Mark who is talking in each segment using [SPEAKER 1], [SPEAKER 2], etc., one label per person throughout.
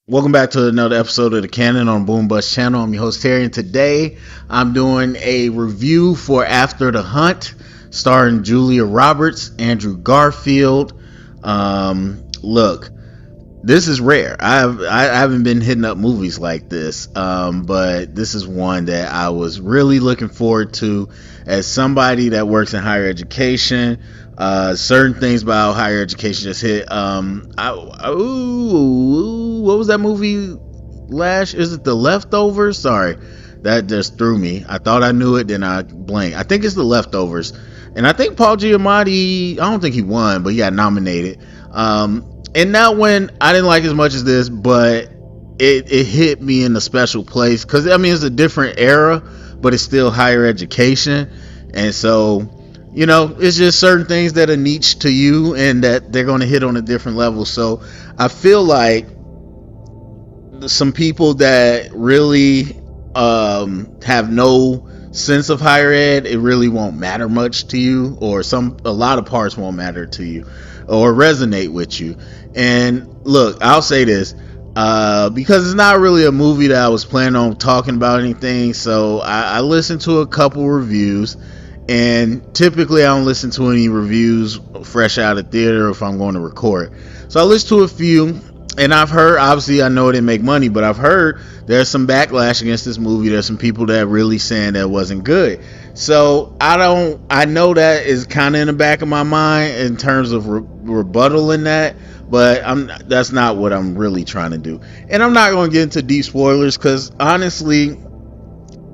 [SPEAKER 1] Welcome back to another episode of the Canon on Boom Bust channel. I'm your host Terry, and today I'm doing a review for After the Hunt, starring Julia Roberts, Andrew Garfield. Look, this is rare. I haven't been hitting up movies like this, but this is one that I was really looking forward to as somebody that works in higher education. Certain things about higher education just hit. What was that movie? Is it The Leftovers? Sorry, that just threw me. I thought I knew it, then I blanked. I think it's The Leftovers, and I think Paul Giamatti. I don't think he won, but he got nominated. And that one I didn't like as much as this, but it hit me in a special place because I mean it's a different era, but it's still higher education, and so it's just certain things that are niche to you and that they're going to hit on a different level. So I feel like some people that really have no sense of higher ed, it really won't matter much to you, or a lot of parts won't matter to you or resonate with you. And look, I'll say this, because it's not really a movie that I was planning on talking about anything, so I listened to a couple reviews, and typically I don't listen to any reviews fresh out of theater if I'm going to record. So I listened to a few, and I've heard, obviously I know it didn't make money, but I've heard there's some backlash against this movie. There's some people that are really saying that it wasn't good. So I know that is kind of in the back of my mind in terms of rebuttal in that, but that's not what I'm really trying to do. And I'm not going to get into deep spoilers because honestly,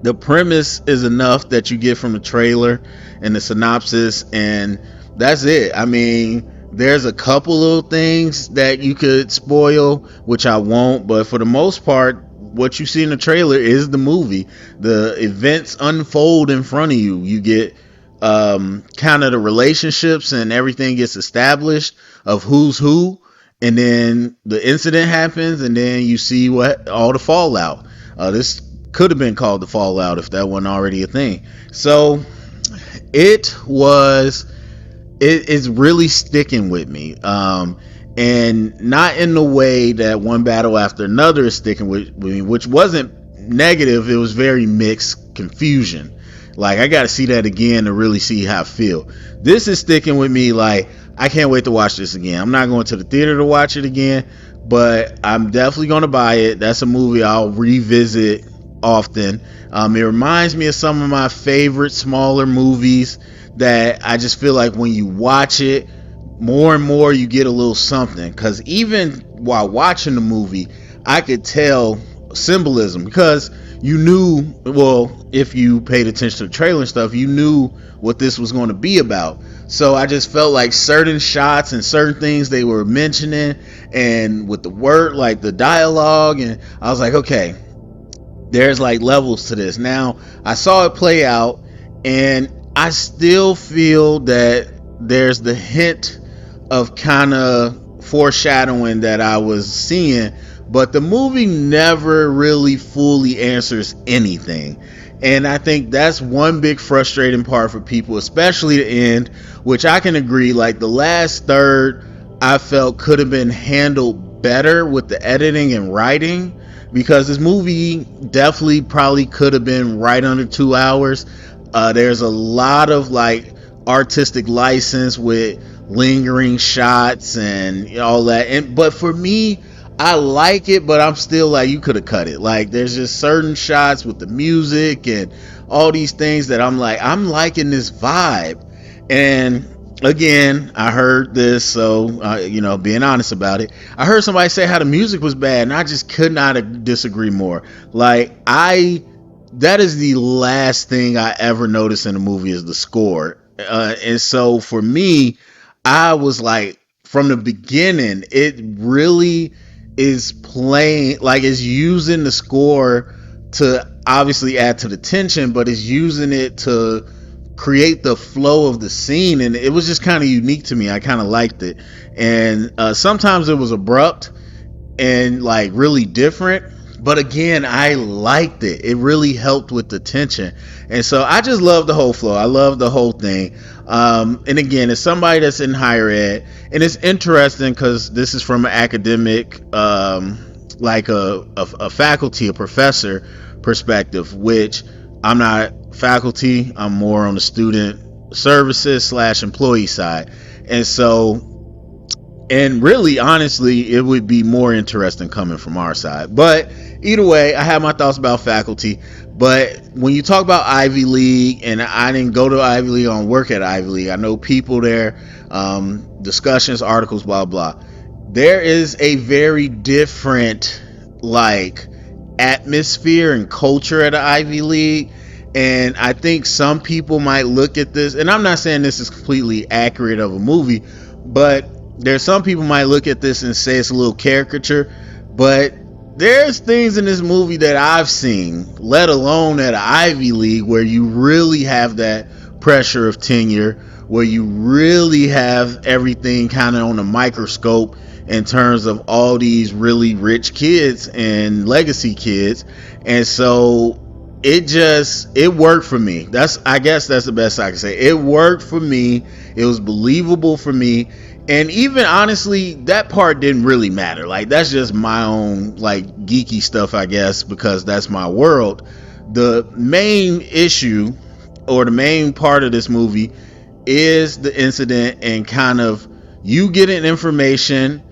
[SPEAKER 1] the premise is enough that you get from the trailer and the synopsis, and that's it. I mean, there's a couple little things that you could spoil, which I won't, but for the most part, what you see in the trailer is the movie. The events unfold in front of you. You get kind of the relationships and everything gets established of who's who, and then the incident happens, and then you see what all the fallout. This could have been called The Fallout if that wasn't already a thing. So it's really sticking with me, and not in the way that one battle after another is sticking with me, which wasn't negative. It was very mixed confusion. Like, I got to see that again to really see how I feel. This is sticking with me. Like, I can't wait to watch this again. I'm not going to the theater to watch it again, but I'm definitely going to buy it. That's a movie I'll revisit often. It reminds me of some of my favorite smaller movies that I just feel like when you watch it more and more, you get a little something. Because even while watching the movie, I could tell symbolism, because you knew, well, if you paid attention to the trailer and stuff, you knew what this was going to be about. So I just felt like certain shots and certain things they were mentioning, and with the word, like the dialogue, and I was like, okay, there's like levels to this. Now I saw it play out, and I still feel that there's the hint of kind of foreshadowing that I was seeing, but the movie never really fully answers anything. And I think that's one big frustrating part for people, especially the end, which I can agree. Like, the last third I felt could have been handled better with the editing and writing, because this movie definitely probably could have been right under 2 hours. There's a lot of like artistic license with lingering shots and all that. But for me, I like it, but I'm still like, you could have cut it. Like, there's just certain shots with the music and all these things that I'm like, I'm liking this vibe. And again, I heard this, so being honest about it, I heard somebody say how the music was bad, and I just could not disagree more. Like, that is the last thing I ever noticed in a movie is the score, and so for me, I was like, from the beginning, it really is playing, like, it's using the score to obviously add to the tension, but it's using it to create the flow of the scene, and it was just kind of unique to me. I kind of liked it, and sometimes it was abrupt and like really different, but again, I liked it. It really helped with the tension, and so I just love the whole flow. I love the whole thing. And again, as somebody that's in higher ed, and it's interesting because this is from an academic like a faculty, a professor perspective, which I'm not faculty. I'm more on the student services slash employee side. And so, and really, honestly, it would be more interesting coming from our side. But either way, I have my thoughts about faculty. But when you talk about Ivy League, and I didn't go to Ivy League, I don't work at Ivy League. I know people there, discussions, articles, blah, blah. There is a very different, like, atmosphere and culture at the Ivy League. And I think some people might look at this, and I'm not saying this is completely accurate of a movie, but there's some people might look at this and say it's a little caricature. But there's things in this movie that I've seen, let alone at an Ivy League, where you really have that pressure of tenure, where you really have everything kind of on a microscope in terms of all these really rich kids and legacy kids. And so it worked for me. I guess that's the best I can say. It worked for me. It was believable for me. And even honestly, that part didn't really matter. Like, that's just my own, like, geeky stuff, I guess, because that's my world. The main issue, or the main part of this movie, is the incident, and kind of you getting information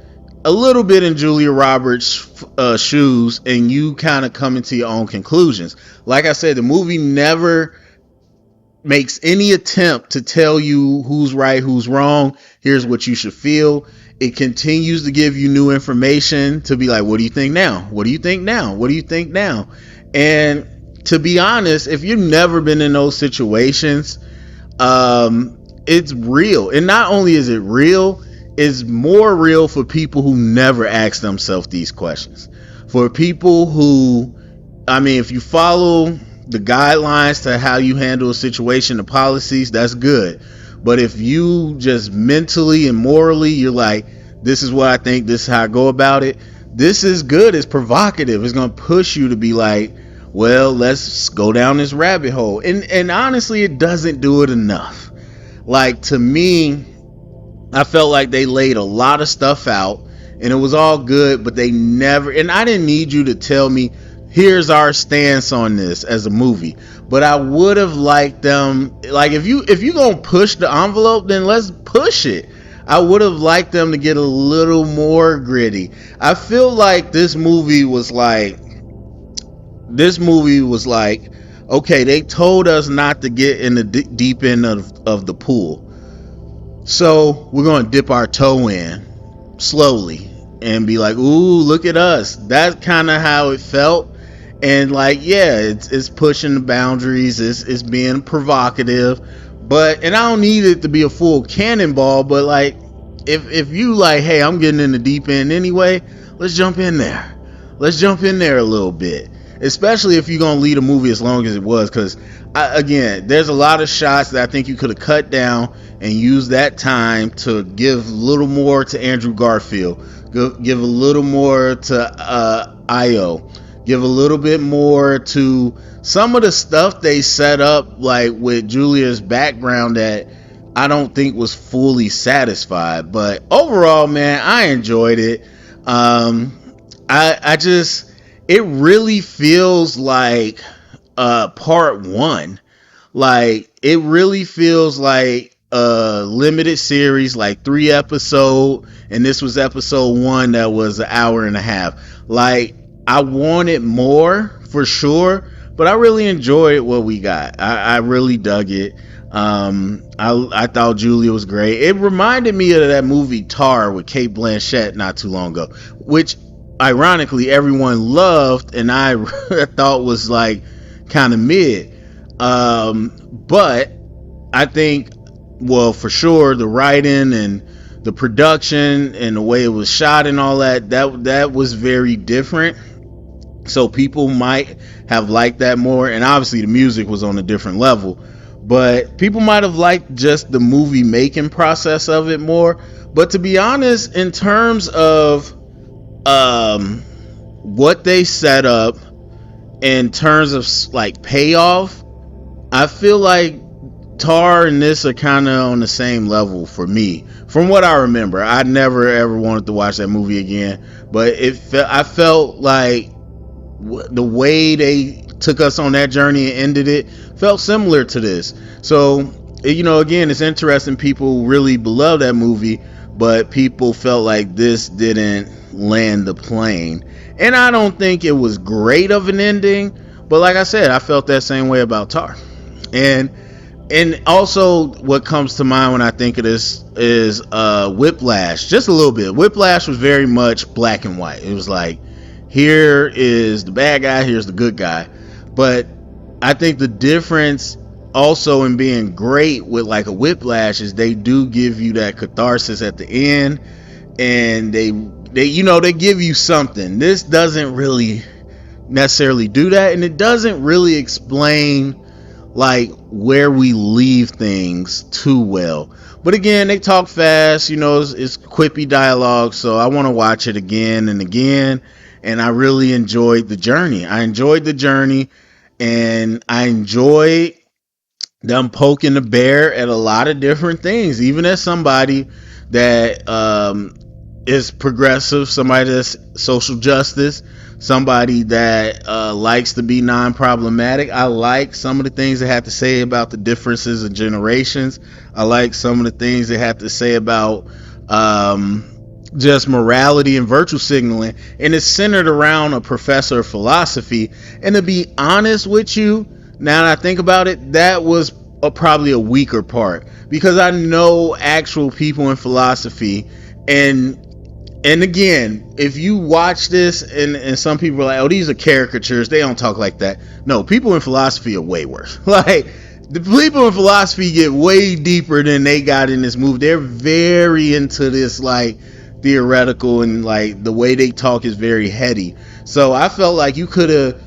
[SPEAKER 1] a little bit in Julia Roberts' shoes, and you kind of coming to your own conclusions. Like I said, the movie never makes any attempt to tell you who's right, who's wrong. Here's what you should feel. It continues to give you new information to be like, what do you think now? What do you think now? What do you think now? And to be honest, if you've never been in those situations, it's real. And not only is it real, it's more real for people who never ask themselves these questions. For people who, I mean, if you follow the guidelines to how you handle a situation, the policies, that's good. But if you just mentally and morally, you're like, this is what I think, this is how I go about it, this is good. It's provocative. It's going to push you to be like, well, let's go down this rabbit hole. And honestly, it doesn't do it enough. Like, to me, I felt like they laid a lot of stuff out and it was all good, but they never, and I didn't need you to tell me, here's our stance on this as a movie. But I would have liked them, like, if you gonna push the envelope, then let's push it. I would have liked them to get a little more gritty. I feel like this movie was like, okay, they told us not to get in the deep end of the pool, so we're gonna dip our toe in slowly and be like, ooh, look at us. That's kind of how it felt. And like, yeah, it's pushing the boundaries, it's being provocative, but, and I don't need it to be a full cannonball, but like, if you like, hey, I'm getting in the deep end anyway, let's jump in there a little bit, especially if you're gonna lead a movie as long as it was. Because again, there's a lot of shots that I think you could have cut down and used that time to give a little more to Andrew Garfield, give a little more to Io, give a little bit more to some of the stuff they set up, like with Julia's background, that I don't think was fully satisfied. But overall, man, I enjoyed it. I just, it really feels like part one. Like, it really feels like a limited series, like 3 episodes, and this was episode 1 that was an hour and a half. Like, I wanted more for sure, but I really enjoyed what we got. I really dug it. I thought Julia was great. It reminded me of that movie Tar with Cate Blanchett not too long ago, which ironically everyone loved and I thought was like kind of mid. But I think, well, for sure, the writing and the production and the way it was shot and all that was very different. So people might have liked that more, and obviously the music was on a different level, but people might have liked just the movie making process of it more. But to be honest, in terms of what they set up in terms of like payoff, I feel like Tar and this are kind of on the same level for me. From what I remember, I never ever wanted to watch that movie again. But I felt like the way they took us on that journey and ended it felt similar to this. So, again, it's interesting. People really beloved that movie, but people felt like this didn't land the plane. And I don't think it was great of an ending, but like I said, I felt that same way about Tar. And also what comes to mind when I think of this is Whiplash. Just a little bit. Whiplash was very much black and white. It was like, here is the bad guy, here's the good guy. But I think the difference also in being great with like a Whiplash is they do give you that catharsis at the end, and they give you something. This doesn't really necessarily do that, and it doesn't really explain like where we leave things too well. But again, they talk fast, it's quippy dialogue, so I want to watch it again and again. And I really enjoyed the journey. And I enjoyed them poking the bear at a lot of different things, even as somebody that is progressive, somebody that's social justice, somebody that likes to be non-problematic. I like some of the things they have to say about the differences of generations. I like some of the things they have to say about just morality and virtue signaling, and it's centered around a professor of philosophy. And to be honest with you, now that I think about it, that was probably a weaker part, because I know actual people in philosophy, and again, if you watch this and some people are like, oh, these are caricatures, they don't talk like that. No, people in philosophy are way worse. Like, the people in philosophy get way deeper than they got in this movie. They're very into this like theoretical, and like the way they talk is very heady. So I felt like you could have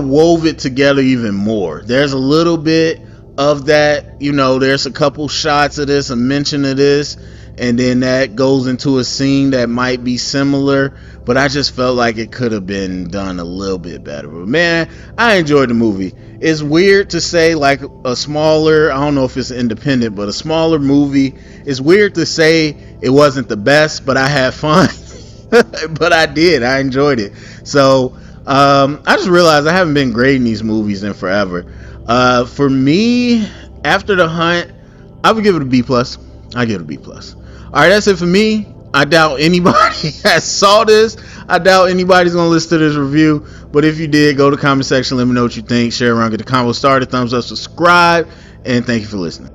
[SPEAKER 1] wove it together even more. There's a little bit of that, there's a couple shots of this, a mention of this, and then that goes into a scene that might be similar, but I just felt like it could have been done a little bit better. But man, I enjoyed the movie. It's weird to say like a smaller, I don't know if it's independent, but a smaller movie, it's weird to say it wasn't the best, but I had fun. But I did. I enjoyed it. So I just realized I haven't been grading these movies in forever. For me, After the Hunt, I would give it a B+. I give it a B+. All right, that's it for me. I doubt anybody has saw this. I doubt anybody's going to listen to this review. But if you did, go to the comment section. Let me know what you think. Share around, get the convo started. Thumbs up, subscribe. And thank you for listening.